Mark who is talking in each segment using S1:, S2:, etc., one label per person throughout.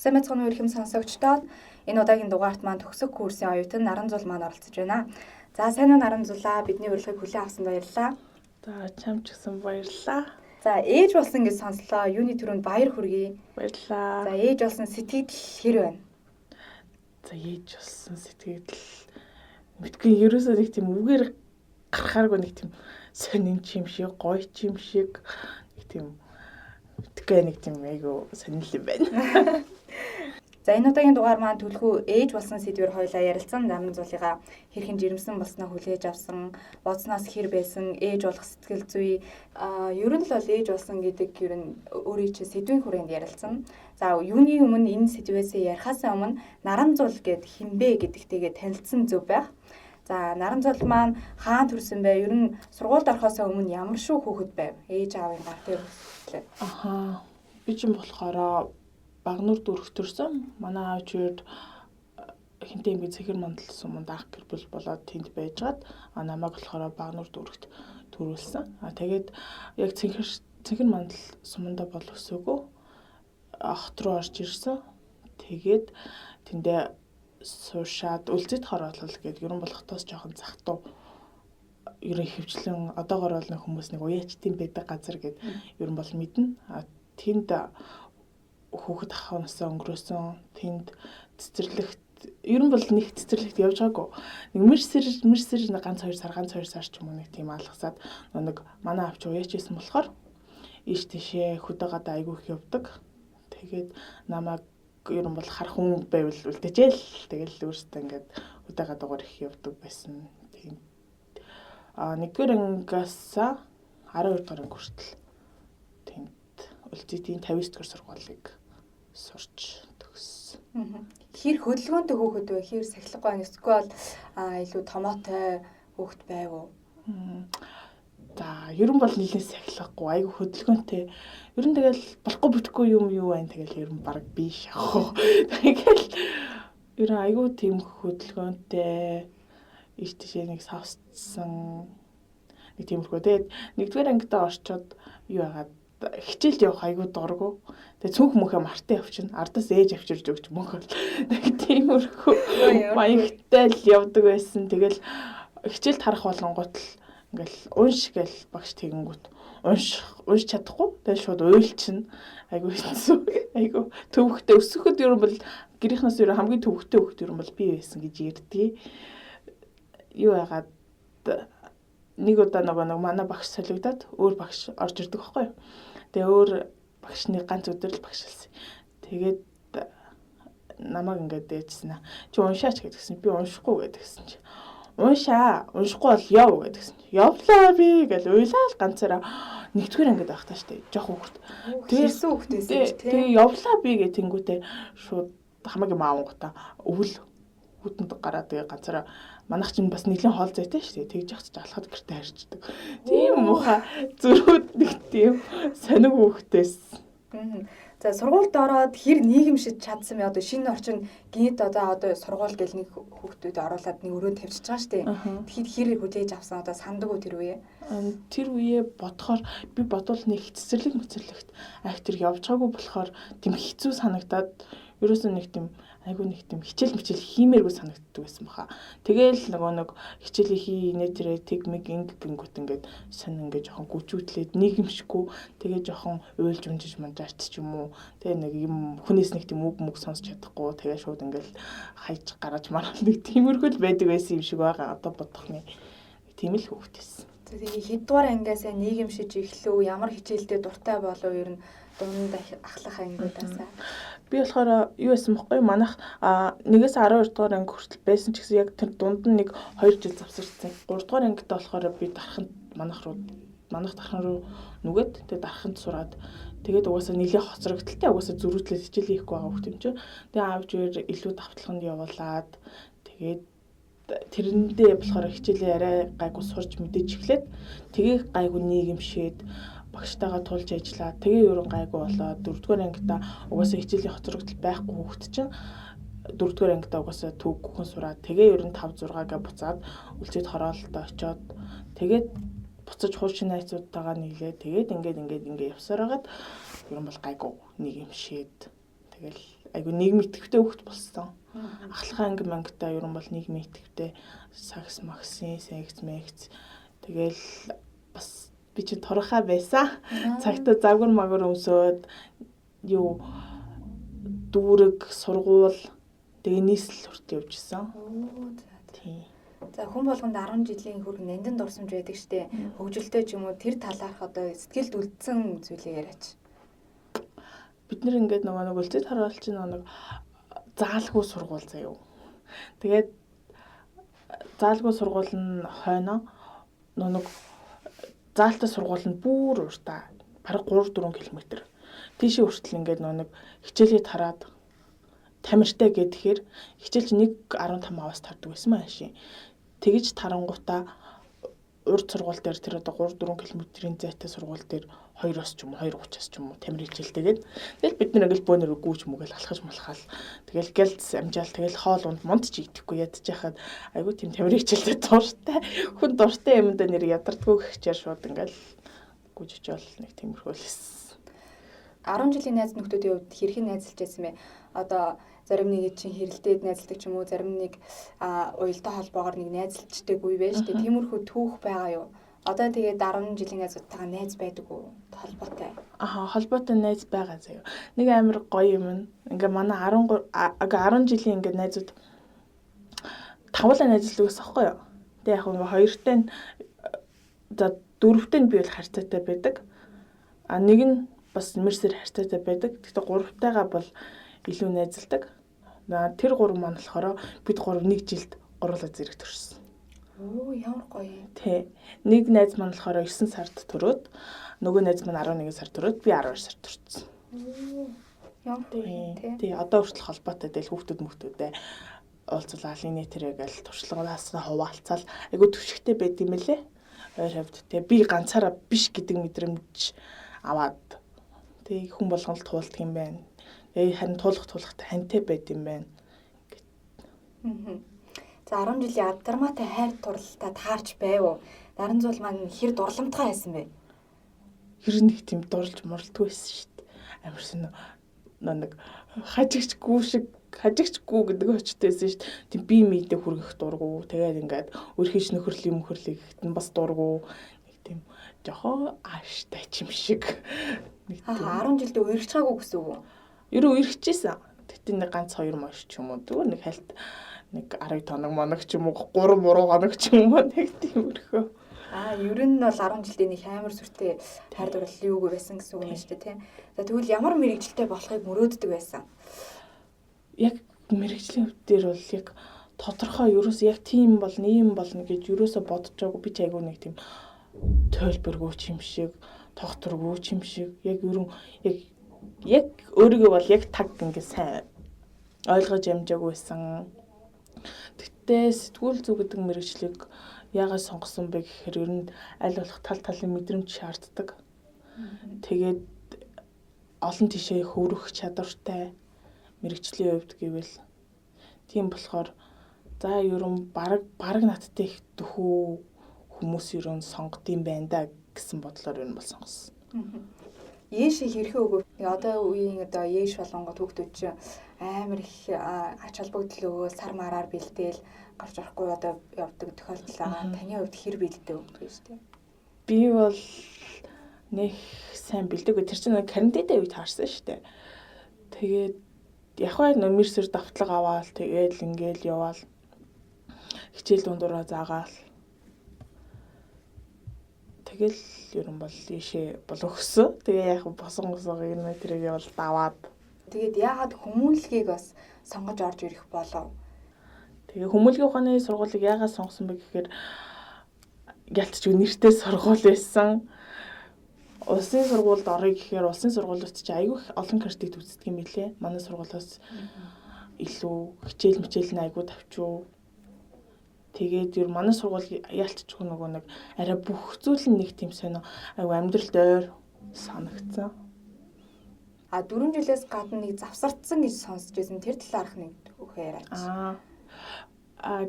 S1: Сайн мэцхан өрхөм сонсогчдод энэ удаагийн дугаарт маань төгсөх курсын оюутан Наранзул маань оролцож байна. За сайн уу Наранзулаа, бидний урилгыг хүлээн авсанд баярлалаа.
S2: За чамч гэсэн баярлалаа.
S1: За ээж болсон гэж сонслоо. Юуны төрөнд баяр хүргэе.
S2: Баярлалаа.
S1: За ээж болсон сэтгэл хэр байна?
S2: За ээж болсон сэтгэл мэдгүй ерөөсөө нэг тийм үгээр гарахааргүй нэг тийм сонин юм шиг, гоё юм шиг нэг тийм мэдгүй нэг тийм айгу сонирхол юм байна.
S1: За энэ удаагийн дугаар маань түлхүү ээж болсон сэдвээр хоёлаа ярилцсан. Наранзуулыгаа хэрхэн жирэмсэн болсноо хүлээж авсан, бодсноос хэр байсан, ээж болох сэтгэл зүй, ер нь л бол ээж болсон гэдэг ер нь өөрийн чинь сэдвийн хүрээнд ярилцсан. За юуны өмнө энэ сэдвээсээ ярихаасаа өмнө Наранзуул гэд хинбэ гэдэгтэйгээ танилцсан зөв байх. За Наранзуул маань хаан төрсөн бэ? Ер нь сургуульд орохоосоо өмнө ямар шүү хүүхэд байв? Ээж аавын гар дээр өсөлтөө.
S2: Аха. Би ч юм болохоор Багнуур дүрх төрсөн. Манай аав чигээр хинтээ ингэ цэхэр мандал суманд ах гэр бүл болоод тэнд байжгаад намайг болохоор Багнуур дүрхт төрүүлсэн. Тэгээд яг цэхэр мандал суманда бол өсөөгөө хот руу орж ирсэн. Тэгээд тэндээ суушаад үлзэд хороолол гэдэг ерөн бол хотоос жоохон захтуу ерөн хөвчлэн одоогор бол нэг хүмүүс нэг уяачтын байдаг газар гэдэг ерөн бол мэднэ. Тэнд хүүхэд ахаанасаа өнгөрөөсөн. Тэнд цэцэрлэгт ерөн бол нэг цэцэрлэгт явж байгаагүй. Нэг мэрсэр ганц 2 сар ч юм уу нэг тийм алгасаад нэг манай авч уяач байсан болохоор ийш тийшээ хөдөөгөөд айгүй их явдаг. Тэгээд намайг ерөн бол харах хүн байвал үлдэжэл тэгэл өөртөө ингээд хөдөөгөөд дугаар их явдаг байсан. Тийм. Нэгдүгээр ангиас 12 дугаар анги хүртэл тэнд үлзэдийн 59 дугаар сургуулийг сурч төгссөн.
S1: Хэр хөдөлгөөнтэй хүүхэд вэ? Хэр сахилгагүй байна? Эсвэл илүү томоотой хүүхэд байв уу?
S2: За, ерөн бол нэлээд сахилгагүй, айгүй хөдөлгөөнтэй. Ерөн тэгэл болохгүй бүтэхгүй юм юу байна. Тэгэл ерөн баг би шахах. Тэгэл ерөн айгүй тийм хөдөлгөөнтэй. Ийш тийшээ нэг савцсан нэг тиймэрхүү. Тэгээд нэгдүгээр ангидаа орчоод юу яагаад хичээлд явах айгүй дургу. Тэгээ цүнх мөхөө мартаа явчихна. Ардаас ээж авчирж өгч мөнхөл. Нэг тиймэрхүү маягтай л явдаг байсан. Тэгэл хичээлд харах болонгууд л ингээл унш гэл багш тэгэнгүүт унш чадахгүй. Тэгээ шууд уйлчихна. Айгүй хэцүү. Айгүй төвхтэй өсөхөд ер нь бол гэрийнхнээс ер хамгийн төвхтэй хөхт ер нь бол би байсан гэж ярьдгийг. Юу яагаад нэг удаа нэг манай багш солигдоод өөр багш орж ирдэг байхгүй юу. Тэгээ өөр багшны ганц өдөр л багшилсан. Тэгээд намайг ингээд дээжсэн. Чи уншаач гэдгсэн. Би уншихгүй гэдгсэн чи. Уншаа. Уншихгүй бол яв гэдгсэн. Явлаа би гэж уйлал ганцаараа нэгдүгээр ангид байхдаа штэ. Жох хүүхэд.
S1: Тэрсэн хүүхдээсэн чи тий.
S2: Тэгээ явлаа би гэх тэнгүүтээ шууд хамаагийн маавангуудаа өвөл хүтэнд гараад тэгээ ганцаараа манайх чинь бас нэлийн хоол зайтай шүү дээ. Тэгж явах ч алхаад гэртээ харьцдаг. Тийм муухай зөрүүд нэг тийм сониг хүүхдээс.
S1: За сургуульд ороод хэр нийгэмшиж чадсан бэ? Одоо шинэ орчин гинэд одоо сургууль гэл нэг хүүхдүүд оруулаад нэг өрөөнд тавьчихж байгаа шүү дээ. Тэгэхэд хэр хүлээж авсан одоо санддаг уу тэр үе?
S2: Тэр үе бодохоор би бодвол нэг цэцэрлэгт актер явж байгаагүй болохоор тийм хэцүү санагдаад ерөөсөө нэг тийм айгүй нэг тийм хичээл хиймээргүй санагддаг байсан баха. Тэгээл нэг хичээлээ хийнэ тэрэ тэгмиг гингүүт ингээд сонь ингээд жоохон гүчүүтлээд нийгэмшгүй тэгээ жоохон уйлж унжиж манжаарч ч юм уу. Тэгээ нэг юм хүнээс нэг тийм үг сонсч чадахгүй тэгээ шууд ингээд хайж гараж марах нэг тиймэрхүү л байдаг байсан юм шиг байгаа. Одоо бодох нэг тийм л хөвгтэйсэн.
S1: Тэгээ хэддугаар ангиасаа нийгэмшиж эхлэв? Ямар хичээлдээ дуртай болов? Ер нь дунд ахлах ангиудаасаа.
S2: Би болохоор юу байсан бэхгүй манайх 1-ээс 12 дугаар анги хүртэл байсан ч гэсэн яг тэр дунд нь нэг 2 жил завсарсан. 3 дугаар ангид болохоор би дараханд манайх дархан руу нүгэд тэгээ дараханд сураад тэгээд угаасаа нэлээ хоцрогдолтой угаасаа зөрүүтлээ хичээл хийхгүй байгаа хүмүүс юм чи. Тэгээ аавч илүү давталханд явуулаад тэгээд тэрэндээ болохоор хичээлээ арай гайгүй сурч мэдээж эхлээд тэгээ гайгүй нийгэмшээд багштайгаа тулж ажиллаа. Тэгээ ерөн гайгүй болоод 4-р ангидаа угаасаа хичээлийн хоцрогдол байхгүй хүүхэд чинь 4-р ангидаа угаасаа төгөхөн сураад тэгээ ерөн 5-6-гаа буцаад үлзэд хороололтой очоод тэгээд буцаж хуучны найзуудтайгаа нийлээ. Тэгээд ингээд явсаар хагаад ерөн бол гайгүй нийгэмшээд тэгэл айгу нийгмийн идэвхтэй хүүхэд болсон. Ахлахаа анги мангата ерөн бол нийгмийн идэвхтэй сакс максын секс мекс тэгэл бас би чинь торхоо байсан. Цагтаа загвар магвар өмсөөд юу дүүрэг сургуул тэгээ нийслэл хүртэл явж исэн. Тийм.
S1: За хүн болгонд 10 жилийн хүрэх нандин дурсамж байдаг штэ. Хөгжилтэй ч юм уу тэр талаарх одоо сэтгэлд үлдсэн зүйлээ яриач.
S2: Бид нэр ингээд нэг үлцэд харуулж нэг заалгүй сургууль заяа. Тэгээд заалгүй сургууль нь хойно нэг заалтай сургууль нь бүр уртаа бараг 3-4 км. Тийшээ хүртэл ингээд нэг хичээлээ тараад тамиртай гэхээр хичээлч 1.15 аваас тардаг байсан маашийн. Тэгэж тарангуудаа урд сургууль дээр тэр одоо 3-4 км-ийн зайтай сургууль дээр 2-оос ч юм уу 2:30-аас ч юм уу тамир хичээлтэйгээд тэгэл бид нар ингээл бөөнөр өгөөч мөгөл алхаж малхаал тэгэл гэлц амжаал тэгэл хоол унд мунд ч идэхгүй ядаж яхад айгүй тийм тамир хичээлтэй дуртай хүн дуртай юмдаа нэр ядардгүй гэхчээр шууд ингээл гүжиж бол нэг тиймэрхүү л эс.
S1: 10 жилийн найз нөхдүүдийн хувьд хэрхэн найзалж байсан бэ? Одоо зарим нэг чинь хэрэлдээд найзалдаг ч юм уу, зарим нэг уялдаа холбоогоор нэг найзалждаг үе байж тээ. Тиймэрхүү түүх байгаа юу? Одоо тэгээд 10 жилийн найзуудтайгаа найз байдаг уу? Холбоотой.
S2: Холбоотой найз байгаа заяа. Нэг амар гоё юм. Ингээ манай 10 жилийн ингээ найзууд тавлаа найзлдаг гэсэн аахгүй юу? Тэгээ яг ингээ хоёртой нь за дөрөвтэй нь би бол харьцаатай байдаг. Нэг нь бас мэрсэр харьцаатай байдаг. Гэхдээ гуравтайгаа бол илүү найзалдаг. Тэр гурав маань болохоор бид гурав нэг жилд гурлаа зэрэг төрсөн.
S1: Оо ямар гоё.
S2: Тэ. Нэг найз маань болохоор 9 сард төрөөд, нөгөө найз маань 11 сард төрөөд би 12 сард төрсөн.
S1: Ямар гоё.
S2: Тэ. Одоо хүртэл холбоотой дээл хүүхдүүдтэй уулзлаа инээтрээ гэл туршлагаас хуваалцаал айгу төвшгтэй байд юм лээ. Ойр хавьд тэ би ганцаараа биш гэдэг мэдрэмж аваад тэ хүн болгоно л туулдаг юм байна. Харин туулахтай хантай байд юм байна.
S1: За 10 жилийн Аддармаатай хайр дурлалтаа таарч байв уу? Наран зул маань хэр дурламтгай байсан бэ?
S2: Хэр нэг тийм дурлж морилдгүй байсан шүү дээ. Амар сонио нэг хажигчгүй гэдэг очтойсэн шүү дээ. Тийм би мэдээ хүргэх дургу. Тэгээд ингээд өрхөж нөхөрлийн мөхөрлийг бас дургу. Нэг тийм жохоо ааштай ч юм шиг.
S1: Нэг тийм 10 жилдээ үерхчихаагүй гэсэн үг үү?
S2: Ерөө үерхчихсэн. Тэгтээ нэг ганц 2 маш ч юм уу. Зүгээр нэг хальт нэг 10 тоног моног ч юм уу 3 муруу хоног ч юм уу нэг тиймэрхүү.
S1: Ер нь бол 10 жилдээ нэг амар сүртэй хайр дурлал юугүй байсан гэсэн үг юм шүү дээ, тийм. За тэгвэл ямар мэрэгжилтэй болохыг мөрөөддөг байсан?
S2: Яг мэрэгжлийн хувьд бол яг тодорхой ерөөс яг тийм бол нэм болно гэж ерөөсө бодож байгаагүй. Би ч айгүй нэг тийм тойлборгүй юм шиг, тогтворгүй юм шиг яг ерөн яг өөрийгөө бол яг таг ингэ сайн ойлгож амжаагүй байсан. Тэгтээ сэтгүүл зүг гэдэг мэрэгчлийг яагаад сонгосон бэ гэхээр ер нь аль болох тал талын мэдрэмж шаарддаг. Тэгээд олон тишээ хөврөх чадвартай мэрэгчлийн хувьд гэвэл тийм болохоор за ерөн баг надтай их дөхөө хүмүүс ерөн сонгодсон байна да гэсэн бодлоор ер нь бол сонгосон.
S1: Ээш хэрхэн өгөө? Одоо үеийн одоо ээш болонгот хүүхдүүд чинь амар их ач холбогдол өгөө сар мараар бэлдээл гарч орохгүй одоо явдаг тохиолдол байгаа. Таны хувьд хэр бэлддэг вэ шүү дээ?
S2: Би бол нэг сайн бэлдэггүй. Тэр чинь карантинтай үед таарсан шүү дээ. Тэгээд яг нөмерсэр давтлага аваал тэгээд ингээл яваал хичээл дундураа заагаал. Тэгэл ерөн бол ийшээ бол өгсөн. Тэгээ яг босон юм тэрийг бол даваад.
S1: Тэгээд яагаад хүмүүнлэгийг бас сонгож орж ирэх болов?
S2: Тэгээ хүмүүнлэгийн ухааны сургуулийг яагаад сонгосон бэ гэхээр ялцчгүй нэртэй сургууль байсан. Улсын сургуульд орё гэхээр улсын сургуулиуд ч айгүй олон кредит үздэг юм билэ. Манай сургуулиас илүү хичээл нь айгүй тавчуу. Тэгээд ер манай сургууль яалтчгүй нөгөө нэг арай бүх зүйл нь нэг тийм сонио айгүй амьдралд ойр санагдсан.
S1: 4 жилээс гадна нэг завсардсан гэж сонсч байсан. Тэр талаарх нэг түүхээ яриач.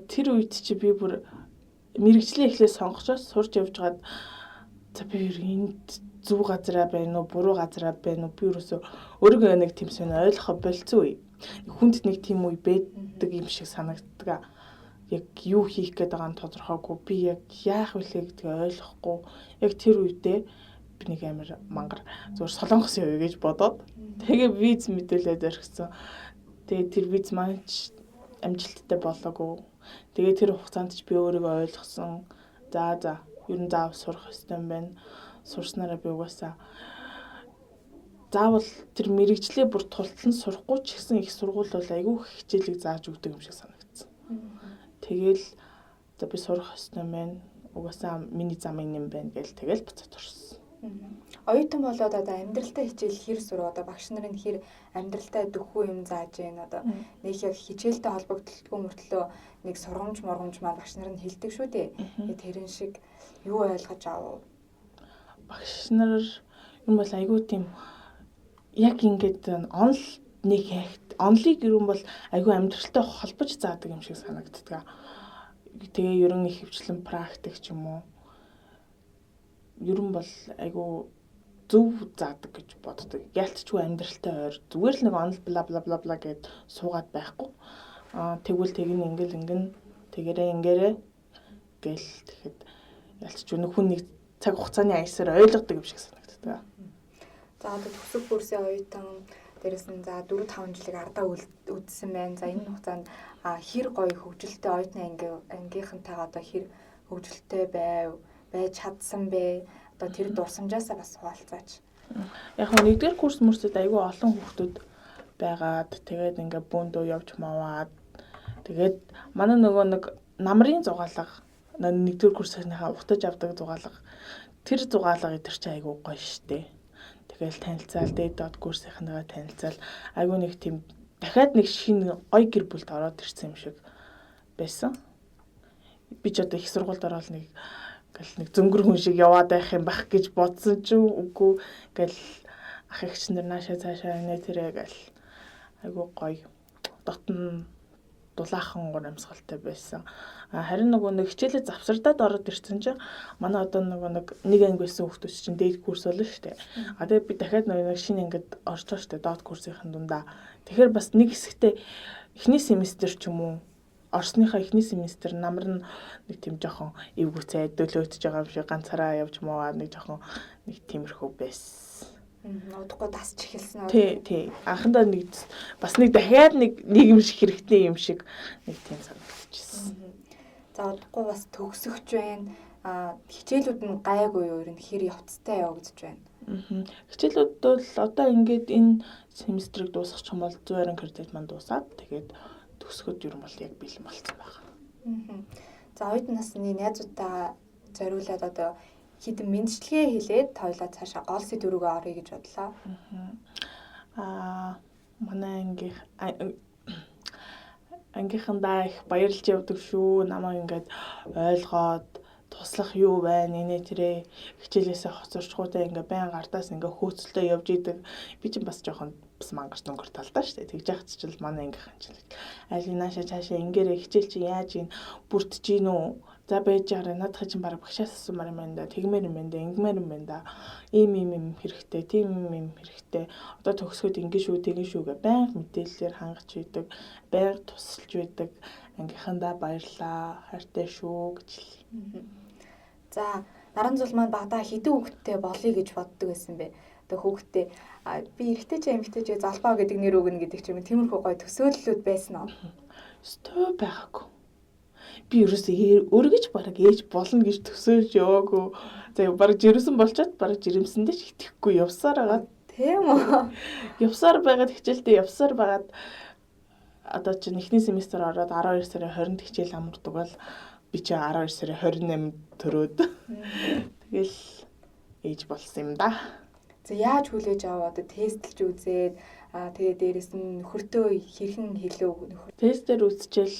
S2: Тэр үед чи би бүр мэрэгчлээ эхлээ сонгочоод сурж явж гад за би энд зөв газараа байна уу, буруу газараа байна уу? Би ерөөсөө өөрийгөө нэг тийм сонио ойлгох болцсон үе. Хүнд нэг тийм үе байдаг юм шиг санагддаг. Яг юу хийх гээд байгаа нь тодорхойгүй. Би яг яах вүлээ гэдгийг ойлгохгүй. Яг тэр үедээ би нэг амар мангар зүгээр солонгосын үе гэж бодоод тэгээ виз мэдүүлээд орхисон. Тэгээ тэр виз маань амжилттай болоогүй. Тэгээ тэр хугацаанд ч би өөрийгөө ойлгосон. За ер нь заав сурах ёстой юм байна. Сурснараа би угаасаа заавал тэр мэрэгжлээ бүр тултлан сурахгүй ч гэсэн их сургууль бол айгүй хичээлийг зааж өгдөг юм шиг санагдсан. Тэгэл за би сурах ёстой юм байна. Угаасаа миний зам юм байна гэж тэгэл буцаад орсон.
S1: Оюутан болоод одоо амьдралтай хичээл хэр сурах одоо багш нарын хэр амьдралтай дөхөө юм зааж гэн одоо нэг яг хичээлтэй холбогдлолтгүй мөртлөө нэг сургамж мургамж маань багш нар нь хэлдэг шүү дээ. Тэрэн шиг юу ойлгож авав?
S2: Багш нар юм бол айгүй тийм яг ингээд онл нэг хэгт онлыг юм бол айгүй амьдралтай холбож заадаг юм шиг санагддаг. Тэгээ ер нь их хвчлэн практик ч юм уу. Ер нь бол айгүй зөв заадаг гэж боддог. Ялцчгүй амьдралтай ойр зүгээр л нэг онл бла бла бла бла гэд суугаад байхгүй. Тэгвэл ингэн тэгэрээ ингэрээ гэл тэгэхэд ялцчгүй нэг хүн нэг цаг хугацааны аясаар ойлгодог юм шиг санагддаг.
S1: За одоо төгсөх курсын оюутан дээрэс нь за 4-5 жилиг ардаа үдсэн байна. За энэ хугацаанд хэр гоё хөгжилтэй оюутны ангийнхантайгаа одоо хэр хөгжилтэй байж чадсан бэ? Одоо тэр дурсамжаасаа бас хуваалцаач.
S2: Яг нь 1-р курс мөрсөд айгүй олон хүүхдүүд байгаад тэгээд ингээ бөөндөө явж маваад тэгээд манай нөгөө нэг намрын зугаалга 1-р курсынхаа утаж авдаг зугаалга тэр зугаалга идэр чи айгүй гоё штэ. Тэгэл танилцаал дээд курсынхаагаа танилцаал айгүй нэг тийм дахиад нэг шинэ гоё гэр бүлд ороод ирсэн юм шиг байсан. Би ч одоо их сургуульд ороод нэг зөнгөр хүн шиг яваад байх юм байх гэж бодсон ч үгүй гэл ах эгч нар наашаа цаашаа нэ тэрэ гэл айгүй гоё дотн дулаахан гурамсгалтай байсан. Харин нөгөө нэг хичээлээ завсардаад ороод ирсэн чинь манай одоо нөгөө нэг анги байсан хүмүүс чинь дээд курс болно шүү дээ. Тэгээ би дахиад нэг шинэ ангид орчоо шүү дээ доод курсынхын дундаа. Тэгэхээр бас нэг хэсэгтээ эхний семестр ч юм уу орсныхаа эхний семестр намар нь нэг тийм жоохон эвгүцээ дөлөөтж байгаа юм шиг ганцаараа явж муугаад нэг жоохон нэг тиймэрхүү байсан.
S1: Удахгүй дасч эхэлсэн.
S2: Тий. Анхандаа нэг бас нэг дахиад нэг юм шиг хэрэгтэй юм шиг нэг тийм санагдчихсан.
S1: За удахгүй бас төгсөгч байна. Хичээлүүд нь гайгүй юу? Ер нь хэр явцтай явагдаж байна.
S2: Хичээлүүд бол одоо ингээд энэ семестрийг дуусгах юм бол 120 кредит маань дуусаад тэгээд төгсгöd ер нь бол яг бэлэн болсон байна.
S1: За оюутан насны найзуудаа зориулаад одоо хідэн мэдчилгээ хийлээд тойлоо цаашаа гол сэдв рүүгээ орё гэж бодлоо.
S2: Манай ангийнхандаа их баярлж явдаг шүү. Намайг ингээд ойлгоод туслах юу байна нэ тэрэ хичээлээсээ хоцорчгуудаа ингээ байн гартаас ингээ хөөцөлтөө явж идэг. Би ч бас жоохон бас мангар дөнгөр талдаа штэ. Тэгж яхад ч л манай ангийнхан ч аль нааша цаашаа ингээрэ хичээл чи яаж ийн бүрдэж гин үү? За байж байгаа надад чинь бараг багшаас асуумаар юм байна да. Тэгмээр юм байна да. Ингэмээр юм байна да. Ийм хэрэгтэй, тийм юм хэрэгтэй. Одоо төгсгöd ингэ шүү, тэгэн шүү гэ байнга мэдээлэлээр хангаж идэг, байнга тусалж байдаг. Ангийнхандаа баярлаа, хайртай шүү гэж л.
S1: За наран зул маань багада хэдэн хүүхэдтэй болъё гэж боддог байсан бэ? Одоо хүүхэдтэй би эрэгтэй ч эмэгтэй ч залбаа гэдэг нэр өгнө гэдэг ч юм тиймэрхүү гоё төсөөллүүд байсан уу?
S2: Өстой байгаагүй. Би ерөөсөө өргөж бараг ээж болно гэж төсөөлж яваагүй. За бараг жирэмсэн болчоод бараг жирэмсэндээ ч итгэхгүй явсаар байгаа.
S1: Тийм үү?
S2: Явсаар байгаад хичээлдээ явсаар байгаад одоо чинь эхний семестр ороод 12 сарын 20-нд хичээл амардаг бол би чи 12 сарын 28-нд төрөөд тэгэл ээж болсон юм да.
S1: За яаж хүлээж аваад тестлж үзээд тэгээ дээрэс нь нөхөртөө хэрхэн хэлөө
S2: тестээр үзчихэл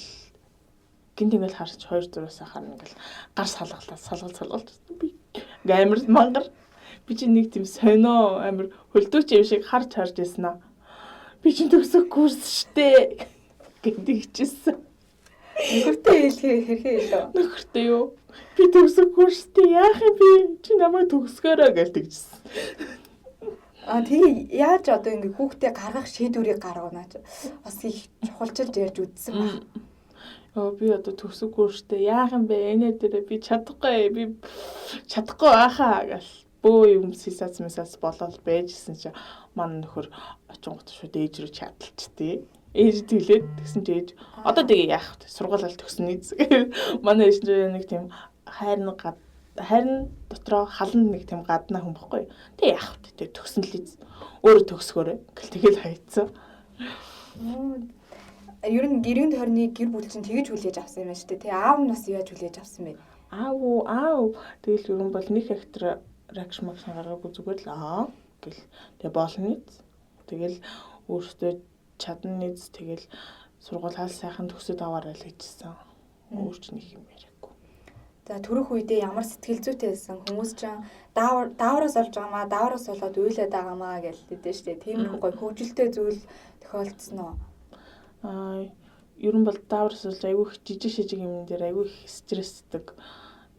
S2: гинт ингээл харж 2 зураас харна ингээл гар салгалт би амар мангар би чи нэг тийм сонио амар хөлдөөч юм шиг харж ирсэн аа. Би чи төгсөх курс штэ гэдэг чийсэн.
S1: Нөхөртөө хэрхэн хэлөө?
S2: Нөхөртөө юу? Би төгсөх курстэй яах юм би? Чи намайг төгсгөөрэй гэж тэгжсэн.
S1: Тэгээ яаж одоо ингэ хүүхдээ гаргах шийдвэрийг гаргана ч бас их чухалчилж ярьж үзсэн байна.
S2: Би одоо төсөггүй штэ яах юм бэ энэ дээр би чадахгүй байхаа гэл бөө юм сисац болоод байжсэн чи манай нөхөр очингот шууд ээж рүү чадалчтээ. Ээж тэлээд тэгсэн чи ээж одоо тэгээ яах вэ? Сургууль төгснө гэж. Манай ээж нэг тийм хайрн дотроо халан нэг тийм гаднаа хүн бохгүй. Тэг яах вэ? Тэг төгсөн л өөрөө төгсгөөрэй гэл тэгэл хайцсан.
S1: Ер нь гэрийн тойрны гэр бүл чинь тэгэж хүлээж авсан юм байна шүү дээ. Тэг аав нь бас яаж хүлээж авсан бэ?
S2: Аав тэгэл ер нь бол нэг хектар рагш магш гаргаагүй зүгээр л гэл. Тэг болно нийц. Тэгэл өөртөө чадна нийц тэгэл сургуулиас сайхан төгсөд аваарай л гэжсэн. Өөр ч нэг юм яриаггүй.
S1: За түрэх үедээ ямар сэтгэл зүйтэй байсан хүмүүс ч даавраас олж байгаамаа даавраас болоод уйлаад байгаамаа гэж хэлдэг шүү дээ. Тиймэрхүү гоё хөвжөлтэй зүйл тохиолдсон уу?
S2: Ер нь бол даавраас болж айгүй их жижиг юм дээр айгүй их стрессдэг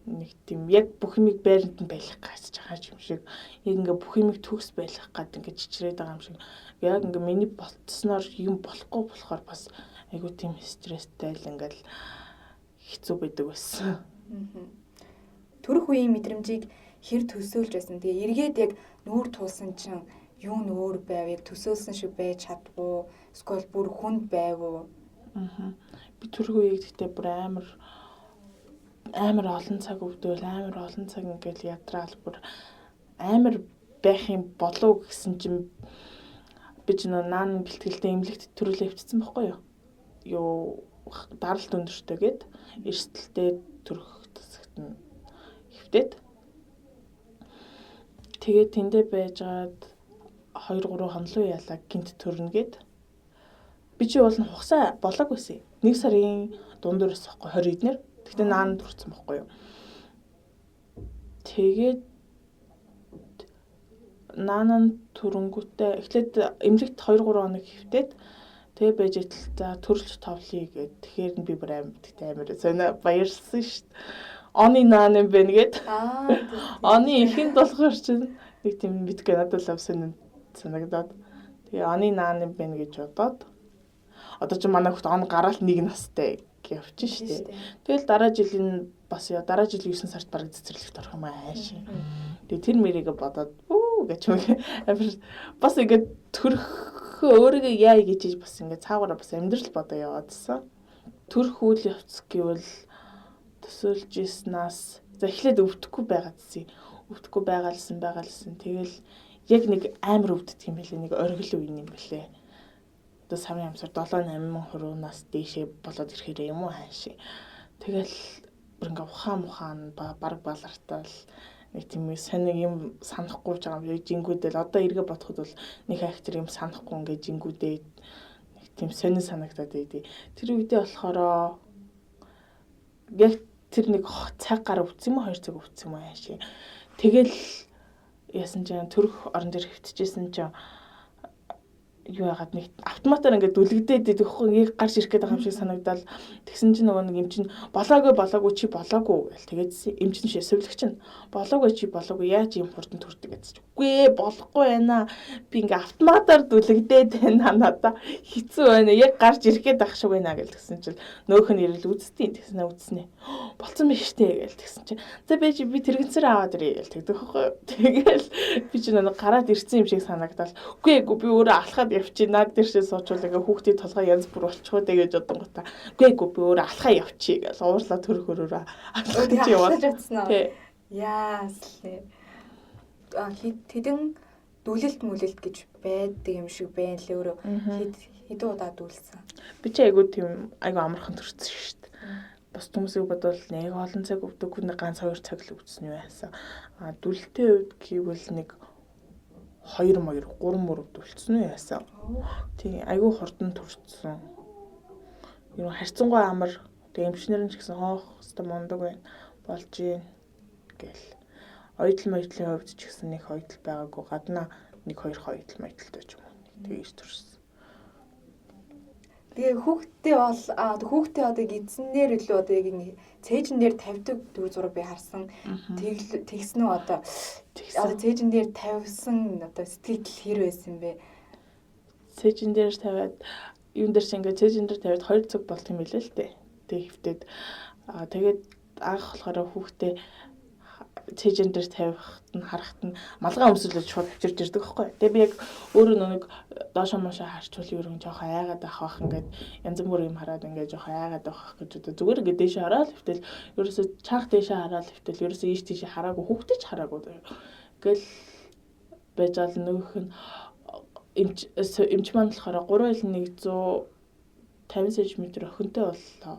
S2: нэг тийм яг бүх юмыг байранд нь байлгах гэж байгаа юм шиг яг ингээ бүх юмыг төгс байлгах гэдэг ингээ чичрээд байгаа юм шиг яг ингээ миний болцсноор юм болохгүй болохоор бас айгүй тийм стресстэй л ингээл хэцүү байдаг байсан.
S1: Төрөх үеийн мэдрэмжийг хэр төсөөлж байсан. Тэгээ эргээд яг нүүр тулсан чинь юу нөөр байв яг төсөөлсөн шиг байж чадгүй эсвэл бүр хүнд байв уу?
S2: Би төрөх үеийг гэхдээ бүр амар олон цаг өвдөл амар олон цаг ингээл ядраал бүр амар байх юм болов гэсэн чинь би ч наан бэлтгэлтэй эмнэлэгт төрүүлээ явчихсан байхгүй юу? Юу даралт өндөртэйгээд эрсдэлтэй төрөх тасагт нь хөвтөд. Тэгээд тэндээ байжгаад 2-3 хонлоо яалаа гинт төрнгээд би чи бол хугацаа болоогүйсэн. 1 сарын дундуураас байхгүй 20 эднэр. Тэгтээ наан дурцсан байхгүй юу? Тэгээд наанан төрөнгөтэй эхлээд эмнэлэгт 2-3 хоног хөвтөд тэгээ байж итэл за төрөлж товлъя гэд. Тэгэхээр би бүр амар сонио баярлсан шүү дээ. Оны наан юм байна гэд. Оны ихэнд болохоор чинь нэг тийм мэдгүй надад л санагдаад. Тэгээ оны наан юм байна гэж бодоод одоо чи манай хүүхд он гараал 1 настай явчих шүү дээ. Тэгэл дараа жилийн 9 сард бараг цэцэрлэгт орох юм ааш. Тэгээ тэр мэрийг бодоод гэж бас ингээд төрөх өөрийгөө яа гэж бас ингээд цаагаараа бас амьдрал бодоо яваадсан. Төрөх үйл явц гэвэл төсөөлж ийснаас за эхлээд өвдөхгүй байгаадсэн. Өвдөхгүй байгаалсан. Тэгэл яг нэг амар өвддөг юм байлээ. Нэг оргил үе юм байлээ. Одоо сарын амсар 7-8 хуруугаас дээшээ болоод ирэхээр юм уу хаашаа. Тэгэл бүр ингээ ухаан баг балартаал нэг тийм сони юм санахгүй байгаа юм. Жингүүдэл одоо эргээ бодоход бол нэг актер юм санахгүй ингээ жингүүдээ нэг тийм сони санагдаад байдیں۔ Тэр үедээ болохоро яг тэр нэг цаг гар өвдсөн юм уу 2 цаг өвдсөн юм аашаа. Тэгэл яасан ч төрөх орон дээр хөвтчихсэн чинь юу яагаад нэг автоматар ингээд дүлгдээд идэхгүй нэг гарч ирэх гээд байгаа юм шиг санагдал. Тэгсэн чинь нөгөө нэг юм чинь болоогүй чи болоогүй гэл тэгээд эм чинь сувлагч нь болоогүй чи болоогүй яаж юм хурдан төрдөг гэсэн чинь үгүй болохгүй байна. Би ингээд автоматар дүлгдээд байна надаа хэцүү байна. Яг гарч ирэх гээд байх шиг байна гэл тэгсэн чинь нөөх нь ирэл үзтiin тэгснэ. Болцсон байх штэ гэл тэгсэн чинь за би тэрэгцээр аваад ирээ гэл тэгдэгхгүй. Тэгэл би чинь нэг гараад ирсэн юм шиг санагдал. Үгүй би өөрөө алхаад явчих наад дэршээ суучвал ингээ хүүхдийн толгой янз бүр болчихоо гэж бодонгота. Үгүй би өөрөө алхаа явчих гэж уурлаа төрөх өрөөрөө алхаж яваад.
S1: Яаслээ. Хэдэн дүлэлт мүлэлт гэж байдаг юм шиг байна лээ өөрөө. Хэдэн удаа дүлсэн. Би
S2: чи айгуу амархан төрсөн шүү дээ. Бас хүмүүсийг бодвол нэг олон цаг өвдөггүй нэг ганц 2 цаг л өвдсөн юм яасан. Дүлэлтийн үед гэвэл нэг 2 3 өвдөлцсөн үү яасан. Тийм айгүй хурдан төрсөн. Юу харьцангуй амар тэгээ эмчнэр нь ч гэсэн хэвээр мундаг байна. Болж ийн гэл. Оюутал хувьд ч гэсэн нэг оюутал байгаагүй гаднаа 1-2 оюутал ч юм уу. Тэгэж төрсөн.
S1: Тэгээ хүүхдээ одоо эзэнээр илүү одоо яг нэг цээжин дээр тавьдаг дүр зураг би харсан. Тэгсэн үү одоо цээжин дээр тавьсан одоо сэтгэл хэр байсан бэ?
S2: Цээжин дээр тавиад юун дээр ч ингээд цээжин дээр тавиад 2 цаг болт юм билээ л дээ. Тэг хөвтөд тэгээд анх болохоор хүүхдээ цээжин дээр тавихт нь харахт нь малгай өмсөлөж шууд авчирж ирдэг байхгүй. Тэгээ би яг өөрөө нэг доошоо моошоо харчвал ерөн жоохон айгаад авах ингээд янз бүр юм хараад ингээд жоохон айгаад авах гэж одоо зүгээр ингээд дээшээ хараад хөвтөл ерөөсөө чанх дээшээ хараад хөвтөл ерөөсөө ийш тийшээ хараагүй хүүхдээ ч хараагүй гэл байжал нөгөөх нь эмч маань болохоор 3.150 см охинтой боллоо.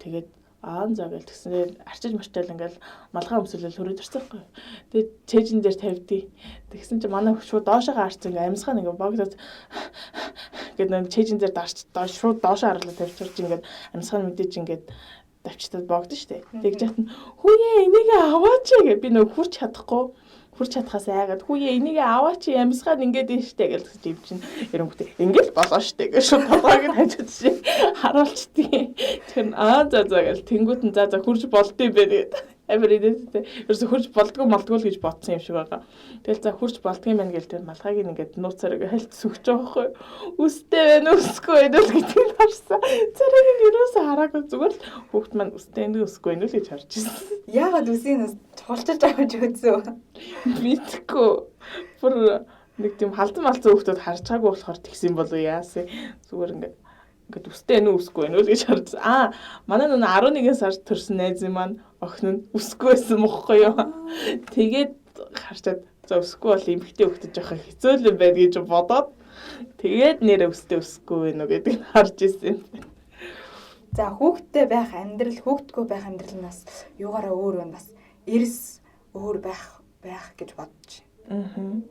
S2: Тэгээд за гэл тэгснээр арчиж марчаал ингээл малгай өмсөлөл хөрөд ирсэн байхгүй. Тэгээд цээжин дээр тавьдیں۔ Тэгсэн чинь манай шууд доошоо гарч ингээ амьсгаа ингээ богдоод гэдэг нэг цээжин дээр доош шууд доошоо харлаа тавьчихж ингээд амьсгаа мэдээж ингээд давчтаад богдсон шүү дээ. Тэгж яхад нь хүүе энийг аваач гэ би нөө хурч чадхаас айгаад хүүе энийг аваач амьсгаа ингээд ийштэй гэж юм чинь эрэнгүүтээ ингээл болоо штэ гэж шууд толгойг нь хажууд шээ харуулчихдээ. Тэр за гэж тэнгуут нь за хурж болдсон юм бэ гэдэг. Амар идэвхтэй. Ерөөсө хурж болдгоо молдгоо л гэж бодсон юм шиг байгаа. Тэгэл за хурж болдго юм байна гэл тэр малгайг ингээд нууцараа хальт сүгч байгаа байхгүй. Үстэй байна үсгүй байна л гэдгийг харсан. Царайг нь ерөөсө хараагүй зүгээр л хүүхд маань үстэй байна үсгүй байна л гэж харж ирсэн.
S1: Яагаад үсийг чухалчилж авч үзсэн?
S2: Мэдгүй. Бүр нэг тийм халдсан малцсан хүүхдүүд харж байгаагүй болохоор тэгсэн болов яасан. Зүгээр ингээд үстэй байна үсгүй байна л гэж харж. Манай нүн 11 сар төрсэн найз маань охин нь үсгүй байсан мөхгүй юу. Тэгээд харчаад за үсгүй бол эмхтэй хүүхдэд жоохоо хэцүү л байд гэж бодоод тэгээд нэрээ үсгүй байна уу гэдгийг харж ирсэн.
S1: За хүүхдтэй байх амьдрал, хүүхдгүй байх амьдрал нь бас юугаараа өөр байна, бас эрс өөр байх гэж бодож
S2: байна.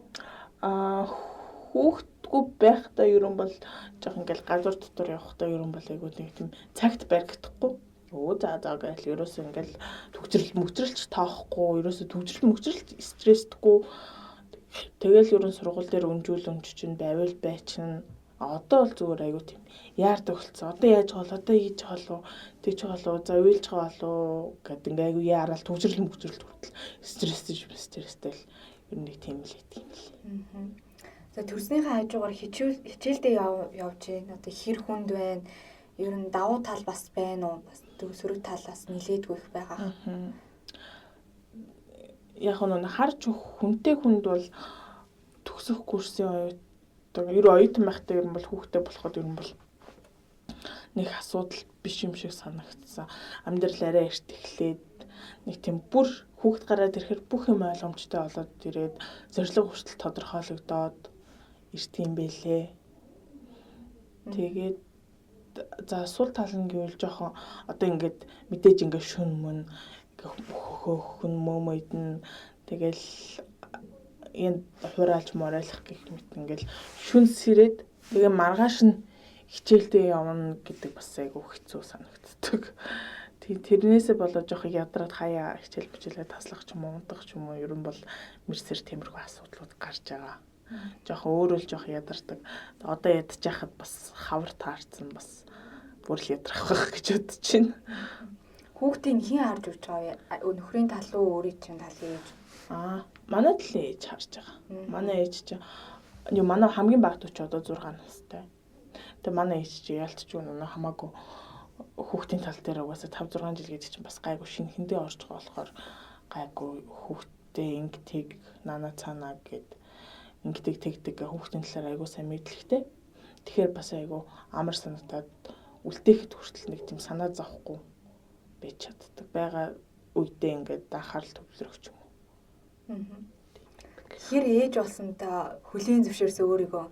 S2: Хүүхдгүй байхдаа ерөн бол жоох ингээл газар дотор явахдаа ерөн бол айгуу нэг тийм цагт баригдахгүй. За гэл ерөөсөө ингээл мөчрөлч тоохгүй, ерөөсөө мөчрөлч стрессдэггүй. Тэгэл ерөн сургууль дээр өмжүүл чинь байвал байчин. Одоо бол зүгээр айгуу тийм яардаг болцсон. Одоо яаж гол одоо хийж болов тэгж болов за уйлж болов гэдэг ингээ айгуу яарал мөчрөл хүртэл стресстэй л ер нь тийм л идэг юм лээ.
S1: За төрснийхээ хажуугаар хичээлдээ явж гин одоо хэр хүнд байна. Ер нь давуу тал бас байна уу? Бас сөрөг талаас нилээдгүй их байгаа.
S2: Яг нь харж хүнтэй хүнд бол төгсөх курсын ер оюутан байхдаа ер нь бол хүүхдтэй болоход ер нь бол нэг асуудал биш юм шиг санагдсан. Амьдрал арай эрт эхлээд нэг тийм бүр хүүхд гараад ирэхээр бүх юм ойлгомжтой болоод ирээд зорилго хүртэл тодорхойлогдоод ирт юм бэлээ. Тэгээд за сул тал нь гэвэл жоохон одоо ингээд мэдээж ингээд шүн мөн хөөхөн мөмөйдэн тэгэл энэ хураалж морайлах гэх мэт ингээл шүн сэрээд тэгээ маргааш нь хичээлдээ явна гэдэг бас айгүй хэцүү санагддаг. Тэрнээсээ болоод жоох ядраад хаяа хичээлээ таслах ч юм уу унтах ч юм уу ер нь бол мэрсэр тиймэрхүү асуудлууд гарч байгаа. Жоох өөрөө л жоох ядардаг. Одоо ядж яхад бас хавар таарсан бас бүр л ядрах байх гэж бодож байна.
S1: Хүүхдийн хэн харж өгч байгаа вэ? Нөхрийн тал уу, өөрийн чинь тал ээж?
S2: Манай талын ээж харж байгаа. Манай ээж чинь манай хамгийн бага төч одоо 6 настай. Тэгээ манай ээж чинь ялцч өнөө хамаагүй хүүхдийн тал дээр угаасаа 5 6 жил гэдэг чинь бас гайгүй шинхэндээ орж байгаа болохоор гайгүй хүүхдтэй ингэдэг нана цаана гэд ингэдэг тэгдэг хүүхдийн талаар айгүй сайн мэдлэгтэй. Тэгэхээр бас айгүй амар санагдаад үлдээхэд хүртэл нэг тийм санаа зовхгүй байж чаддаг. Бага үедээ ингээд анхаарал төвлөрөх юм уу.
S1: Хэр ээж болсонтой хүлийн зөвшөөрсөн өөрийгөө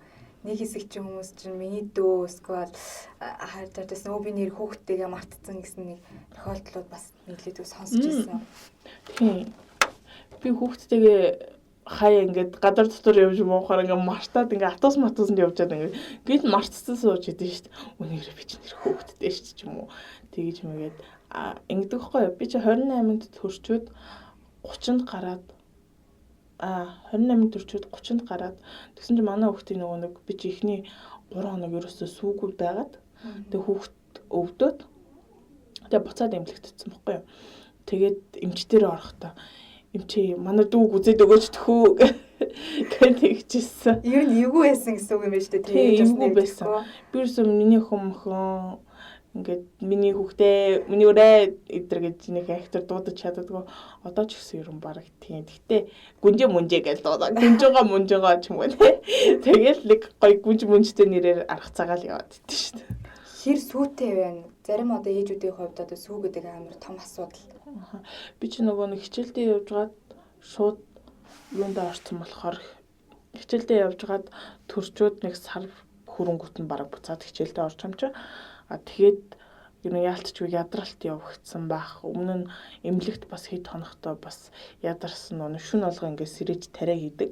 S1: нэг хэсэг чинь хүмүүс чинь миний дөө эсвэл харж байжсэн би нэр хүүхдтэйгээ мартцсан гэсэн нэг тохиолдлууд бас нийлээд сонсч ирсэн.
S2: Тийм. Би хүүхдтэйгээ хаяа ингээд гадар дотор явж моохоор ингээд мартаад ингээд матусанд явжаад ингээд гэл мартцсан сууж идэв шүү дээ. Үнээрээ би чинь нэр хүүхдтэй шүү ч юм уу. Тэгэж мэгээд ингэдэг хгүй. Би чи 28-нд төрчөөд 30-нд гараад 28 төрчөөд 30-нд гараад тэгсэн чинь манай хүүхдийн нөгөө нэг би чи ихний 3 хоног ерөөсөө сүүгүй байгаад Тэгээ хүүхэд өвдөд тэгээ буцаад эмнэлэгдсэн байхгүй юу. Тэгээд эмчтэр орохдоо эмчи манай дүүг үзээд өгөөч тхүү гэх тэгчихсэн.
S1: Ер нь эвгүй байсан гэсэн үг юм байна шүү дээ.
S2: Тэгээ эвгүй байсан. Би юусэн миний хүмүүс ингээд миний хүүхдээ миний өрөө эдэр гэж нэг актер дуудаж чаддаггүй. Одоо ч гэсэн ерөн баг тийм. Гэтэ гүнжээ мүнжээ гэж дуудаа. Гүнжэгаа ч юм уу те. Тэгэл нэг гоё гүнж мүнжтэй нэрээр арга цагаал яваад идэв шүү дээ.
S1: Хэр сүйтэй байна. Зарим одоо ээжүүдийн хувьд одоо сүү гэдэг амар том асуудал.
S2: Би ч нөгөө нэг хичээлдээ явжгаад шууд юунд орсон болохоор хичээлдээ явжгаад төрчүүд нэг сар хөрөнгөт нь бараг буцаад хичээлдээ орч юм чи. Тэгээд ер нь яалтчгүй ядралт явагдсан байх. Өмнө нь эмнэлэгт бас хэд хоногтой бас ядарсан нөө шүн алга ингээд сэрэж тариа хийдэг.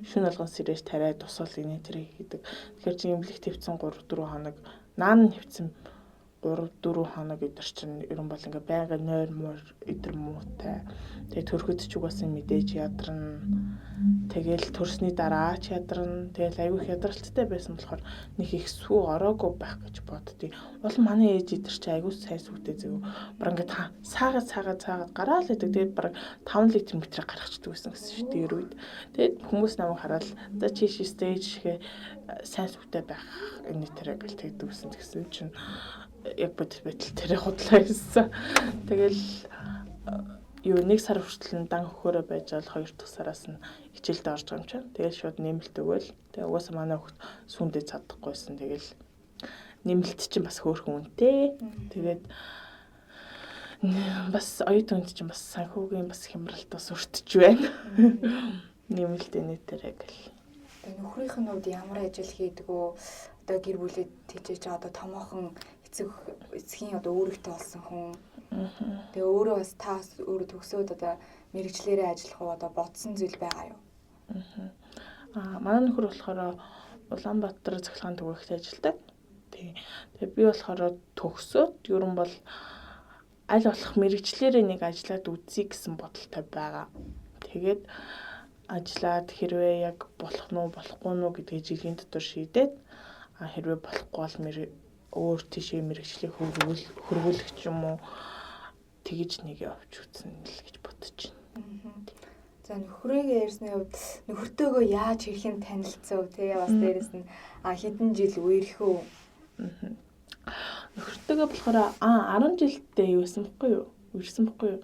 S2: Шүн алган сэрэж тариа тусал инээ тэрэ хийдэг. Тэгэхээр чи эмнэлэгт хэвцэн 3-4 хоног наан хэвцэн 3-4 хоног өдөр чинь ерөн бол ингээ байга нойр муур өдөр муутай. Тэгээ төрөхөд ч угаасан мэдээж ядарна. Тэгэл төрсний дараа ч ядарна. Тэгэл аюух ядралттай байсан болохоор нэг их сүү ороогүй байх гэж боддیں۔ Бол манай ээж идэр чи аюу сайн сүүтэй зөв. Баг ингээ цаагаад гараал идэг. Тэгээд баг 5 литр метрээр гаргачдаг байсан гэсэн шүү дээ ер үед. Тэгээд хүмүүс намайг хараад за чи stage хэ сайн сүүтэй байх энэ тэрэг гэл тэгдэг байсан гэсэн чинь яг бодит байтал тэрэ худлаа хийсэн. Тэгэл юу нэг сар хүртэл дан хөхөөрөө байж байгаа 2 дахь сараас нь хичээлд орж байгаа юм чинь. Тэгэл шууд нэмэлт өгөөл. Тэгээ угаасаа манай хөхт сүндээ чадахгүйсэн. Тэгэл нэмэлт чинь бас хөөрхөн үнэтэй. Тэгээд бас оюутан хүнд чинь бас санхүүгийн бас хямралт бас өртөж байна. Нэмэлт нэтэрэ гэл.
S1: Нөхрийнх нь хувьд ямар ажил хийдэг вэ? Одоо гэр бүлэд тийжээж одоо томоохон эцгийн одоо өөрөгтэй болсон хүн. Тэгээ өөрөө бас та өөрөө төгсөөд одоо мэрэгчлэрээ ажиллах уу одоо бодсон зүйл байгаа юу?
S2: Манай нөхөр болохоор Улаанбаатар цахилгаан төвөгт ажилладаг. Тэгээ би болохоор төгсөөд ерөн бол аль болох мэрэгчлэрээ нэг ажиллаад үзье гэсэн бодолтой байгаа. Тэгээд ажиллаад хэрвээ яг болох нь болохгүй нь гэдгийг жилийн дотор шийдээд хэрвээ болохгүй бол өөр тийшээ мэрэгчлийг хөрвүүлэх ч юм уу тэгж нэг явж үзэн л гэж бодож байна.
S1: За нөхрийгээ ярьсны хувьд нөхөртөөгөө яаж хэрхэн танилцав тэгээ бас дээрэс нь хэдэн жил үерх үү?
S2: Нөхөртөөгөө болохоор 10 жилдээ юу байсан бэ юу? Үерсэн бэ юу?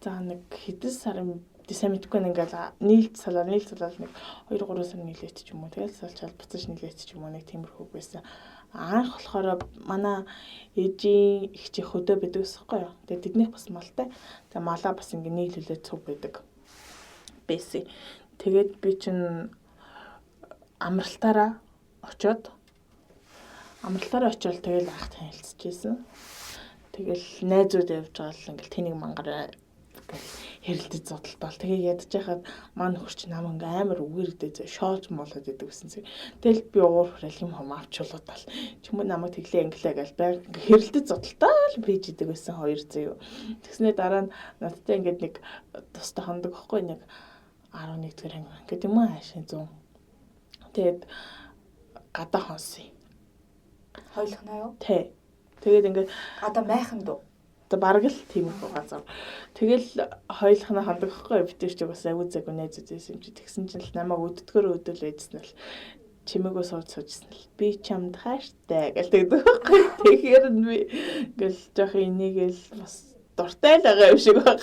S2: За нэг хэдэн сар сайн мэдгүй ингээл нийлж салаад нэг 2-3 сар нийлээд ч юм уу тэгэл салчаал буцаж нийлээд ч юм уу нэг тиймэрхүү байсан. Анх болохоор манай ээжийн ихчийн хөдөө байдаг гэсэхгүй юу. Тэгээ тэднийх бас малтай. Тэгээ малаа бас ингээ нийлүүлээд цуг байдаг байсан. Тэгээд би чинь амралтаараа очиод тэгэл анх танилцж байсан. Тэгэл найзууд явж байгаа л ингээл тэнийг мангаараа хэрэлдэж зодтолтол. Тэгээ ядаж яхад маань хөрч нам ингээ амар үгэрдээ шоолж молоод идэг гэсэн чинь. Тэгэл би уур хүрэл юм хам авчлуудал. Чимээ намайг тэглээ инглээ гээл байг ингээ хэрэлдэж зодтолтол бийж идэг байсан 200 юу. Тэгснээ дараа нь надтай ингээд нэг тустай хондог байхгүй нэг 11 дэх анги ингээд юм аашин 100. Тэгээд гадаа хонсон.
S1: Хойлох нь юу?
S2: Тэ. Тэгээд ингээд
S1: гадаа майхан дуу.
S2: Бараг л тиймэрхүү газар. Тэгэл хойлохна хандаг хгүй битэрч бас аягүй зэг үнэ зэзсэн юм чи тэгсэн чинь л намайг өдөртгөр өдөлээдсэн л чимээгөө суужсэн л би чамд хааштай гэл тэгдэг хгүй. Тэгэхээр би ингээл жоох энийгэл бас дуртай л байгаа юм шиг баг.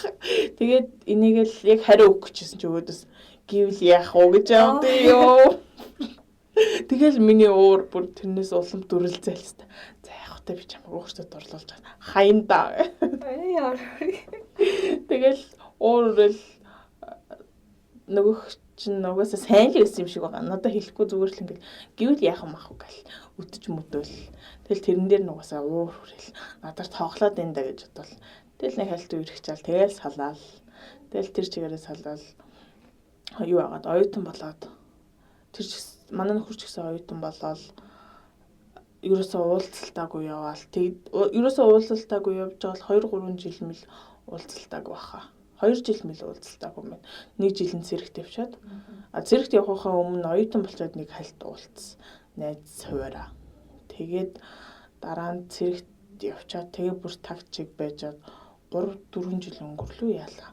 S2: Тэгээд энийгэл яг хариу өгөх гэжсэн чи өөдөөс гівл яах уу гэж явд ёо. Тэгэл миний уур бүр тэрнээс улам дүрлзээл хэвээр. За би чамайг өөртөө дурлуулж байгаа. Хаяндаа. Тэгэл уурэл нөгөөх чинь угаасаа сайн л байсан юм шиг байгаа. Надад хэлэхгүй зүгээр л ингээд гэвэл яах юм ах уу гэл өдөж мөдөөл. Тэгэл тэрэн дээр нугасаа уур хүрэл надаар тоглоод энэ да гэж бодвол. Тэгэл нэг хальт үргэлжчаал тэгэл салаал. Тэгэл тэр чигээрээ салаал. Юу яагаад оюутан болоод тэр манай нөхөр ч гэсэн оюутан болоод ерөөсөө уулзалтаагүй яваал. Тэгээд ерөөсөө уулзалтаагүй явж байгаа бол 2-3 жил мэл уулзалтаагүй баха. 2 жил мэл уулзалтаагүй мэн. 1 жилийн цэрэгт явшаад. Цэрэгт явахаа өмнө оюутан болчоод нэг хальт уулзсан. Найз хуваараа. Тэгээд дараа нь цэрэгт явчаад тэгээ бүр тагчиг байжгаад 3-4 жил өнгөрлөө яалаа.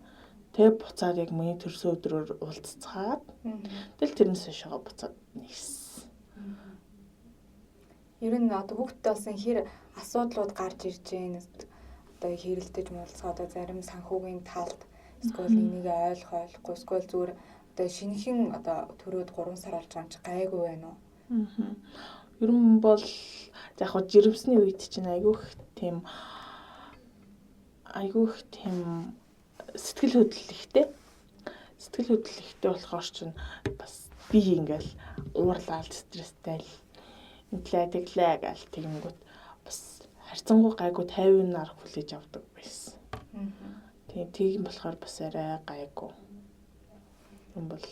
S2: Тэгээ буцаад яг миний төрсөн өдрөөр уулзцаад тэгэл тэрнээс хойшоо буцаад нэгсэн.
S1: Ер нь одоо хүүхдтэй болсон хэр асуудлууд гарч ирж байна. Одоо хэрэлдэж муулцгаа одоо зарим санхүүгийн талд эсвэл энийг ойлгохгүй эсвэл зүгээр одоо шинэхэн одоо төрөөд 3 сар болж байгаа юм чи гайгүй байна уу?
S2: Ер нь бол яг хоо жирэмсний үед чинь айгүйх тийм сэтгэл хөдлөлтэй болохоор чинь бас би ингээл уурлаад стресстэй л инглээ гал тэгэнгүүт бас харьцангуй гайгүй 50 нар хүлээж авдаг байсан. Тийм болохоор бас арай гайгүй. Юм бол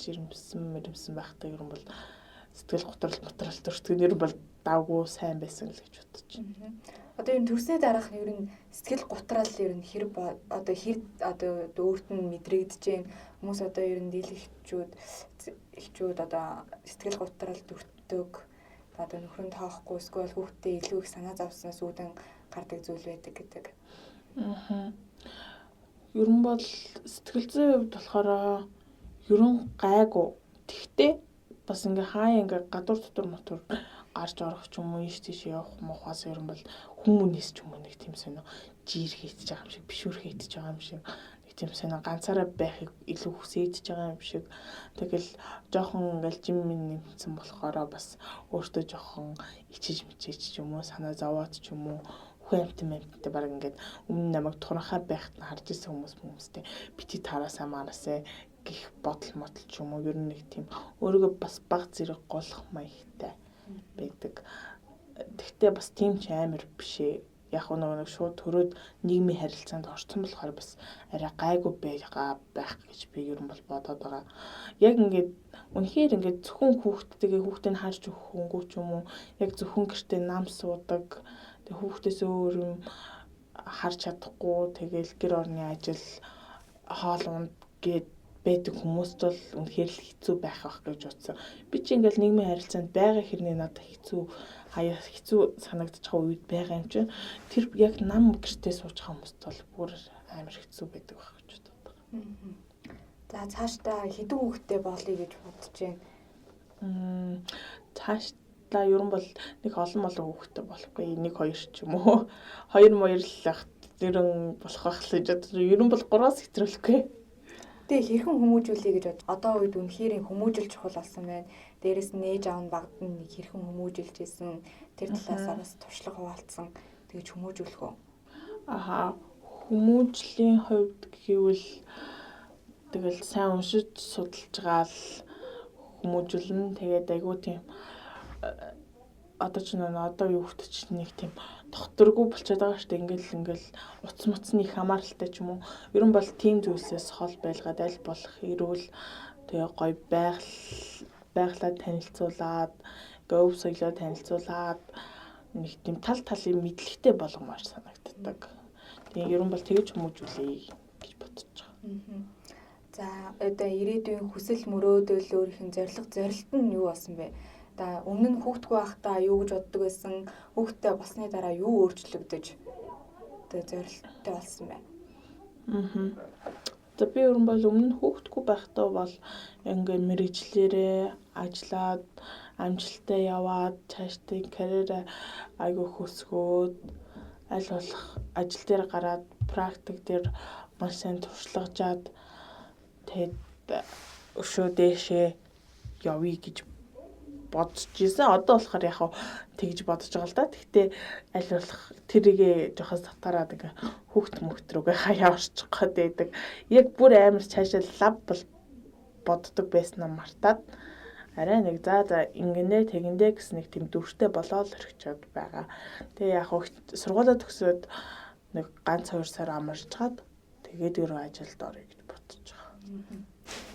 S2: жирэмсэн байхтай юм бол сэтгэл готрол төртгөн ер нь бол давгүй сайн байсан л гэж бодож байна.
S1: Одоо энэ төрсний дараах нь ер нь сэтгэл готрал ер нь одоо өөрт нь мэдрэгдэж байна. Хүмүүс одоо ер нь дийлэгчүүд одоо сэтгэл готрал төртдөг. Одоо нөхрөнд тоохгүй эсвэл хүүхдээ илүү их санаа зовсноос үүдэн гардаг зүйл байдаг гэдэг.
S2: Ер нь бол сэтгэл зүйн хувьд болохоор ер нь гайгүй. Тэгтээ бас ингээ гадуур дотор гарч орох ч юм уу ийш тийш явах мохоос ер нь бол хүмүүнээс ч юм уу нэг тийм сонио жир хийдэж байгаа юм шиг бишүр хийдэж байгаа юм шиг нэг тийм сонио ганцаараа байхыг илүү хүсэж байгаа юм шиг тэгэл жоохон ингээл жим нэмсэн болохоор бас өөртөө жоохон ичиж мичиж ч юм уу санаа зовоод ч юм уу хүэмтэмтэй баг ингээд өмнө намайг туранхай байхад нь харж ирсэн хүмүүстэй бити тараасаа мараасаа гих бодол ч юм уу ер нь нэг тийм өөрийгөө бас баг зэрэг голох маягтай байдаг. Тэгтээ бас тийм ч амар биш ээ. Яг нэг шууд төрөөд нийгмийн харилцаанд орсон болохоор бас арай гайгүй байх гэж би ер нь бол бодоод байгаа. Яг ингээд үнэхээр ингээд зөвхөн хүүхдтэйгээ нь харж өгөхгүй ч юм уу яг зөвхөн гэртээ нам суудаг. Тэг хүүхдээс өөр юм харж чадахгүй тэгэл гэр орны ажил хоол унд гээд байдаг хүмүүст бол үнэхээр л хэцүү байх гэж бодсон. Би чи ингээл нийгмийн харилцаанд байгаа хэрнээ надад хэцүү санагдаж байгаа үед байгаа юм чинь тэр яг нам гэртээ сууж байгаа хүмүүст бол бүр амар хэцүү байдаг байх гэж боддог.
S1: За цаашдаа хэдэн хүүхэдтэй болъё гэж бодож байна.
S2: Цаашдаа ер нь бол нэг олон хүүхэдтэй болохгүй 1-2 ч юм уу. 2 моёр л ерөн болох байх л гэж бодож. Ер нь бол 3-аас хэтрүүлэхгүй.
S1: Тэгээ хэрхэн хүмүүжүүлэе гэж бодож. Одоо үед үнэхээр хүмүүжил чухал болсон байна. Дээрээс нь ээж аав нь багт нь хэрхэн хүмүүжилж исэн тэр талаас бас туршлага хуваалцсан. Тэгэж хүмүүжүүлэх үү?
S2: Хүмүүжлийн хувьд гэвэл тэгэл сайн уншиж судалж байгаа л хүмүүжүүлнэ. Тэгээд айгүй тийм одоо ч юу хөтөч нэг тийм докторгүй болчиход байгаа шүү дээ. Ингээл утас муцны их хамааралтай ч юм уу. Ер нь бол тийм зүйлсээс хол байлгаад аль болох эрүүл тэгээ гоё байглаа танилцуулаад, өв соёлоо танилцуулаад нэг тийм талын мэдлэгтэй болгомоор санагддаг. Тэгээ ер нь бол тэгэж хүмүүжүүлэе гэж бодож байгаа.
S1: За одоо ирээдүйн хүсэл мөрөөдөл өөрийнх нь зорилт нь юу болсон бэ? Өмнө нь хүүхдгүй байхдаа юу гэж боддог байсан, хүүхдтэй болсны дараа юу өөрчлөгдөж зорилттой болсон бэ?
S2: За би ер нь бол өмнө нь хүүхдгүй байхдаа бол ингээ мэрэгчлэрээ ажиллаад амжилттай яваад цаашдын карьераа айгүй хөсгөөд аль болох ажил дээр гараад практик дээр маш сайн туршлагажаад тэгээд өшөө дээшээ явъя гэж бодож ирсэн. Одоо болохоор яг тэгж бодож байгаа л да. Гэхдээ аль болох тэрийгэ жоохон сатараад ингээ хүүхд рүүгээ хаяа орчих гээд байдаг. Яг бүр амар цаашаа лав боддог байснаа мартаад арай нэг за ингэнэ тэгэндээ гэсэн нэг тийм дүртэй болоод орчиход байгаа. Тэгээ яг сургуулаа төгсөөд нэг ганц 2 сар амарчаад тэгээд өөрөө ажилд орё гэж бодож байгаа.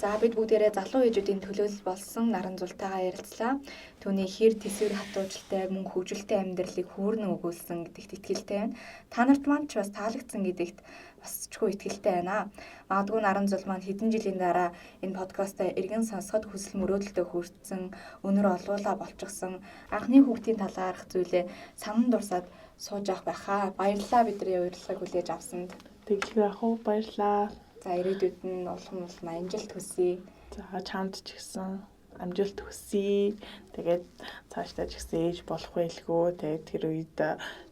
S1: За бид бүгдээрээ залуу ээжүүдийн төлөөлөл болсон наран зултайгаа ярилцлаа. Түүний хэр тэсвэр хатуужилтай мөн хөгжилтэй амьдралыг хүүрнэн өгүүлсэн гэдэгт итгэлтэй байна. Та нарт маань ч бас таалагдсан гэдэгт бас чгүй итгэлтэй байна. Магадгүй наран зул маань хэдэн жилийн дараа энэ подкастаа эргэн сонсоход хүсэл мөрөөдөлтөд хүрсэн, өнөр олуула болчихсон анхны хүүхдийн талаарх зүйлээ санан дурсаад сууж авах байхаа. Баярлалаа бидний урилгыг хүлээж авсанд.
S2: Тэглэгээ ах уу баярлаа.
S1: За ирээдүйд нь улам амжилт хүсье.
S2: За чамд ч гэсэн амжилт хүсье. Тэгээд цаашдаа ч гэсэн ээж болох байлгүй. Тэгээд тэр үед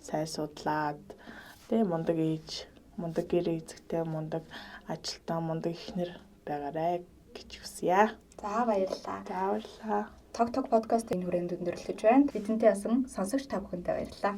S2: сайн судлаад тэгээ мундаг ээж, мундаг гэр эзэгтэй, мундаг ажилтан, мундаг эхнэр байгаарай гэж хүсье.
S1: За баярлалаа.
S2: За баярлалаа.
S1: Тог подкаст энэ хүрээнд өндөрлөж байна. Бидэнтэй ясан сонсогч та бүхэндээ баярлалаа.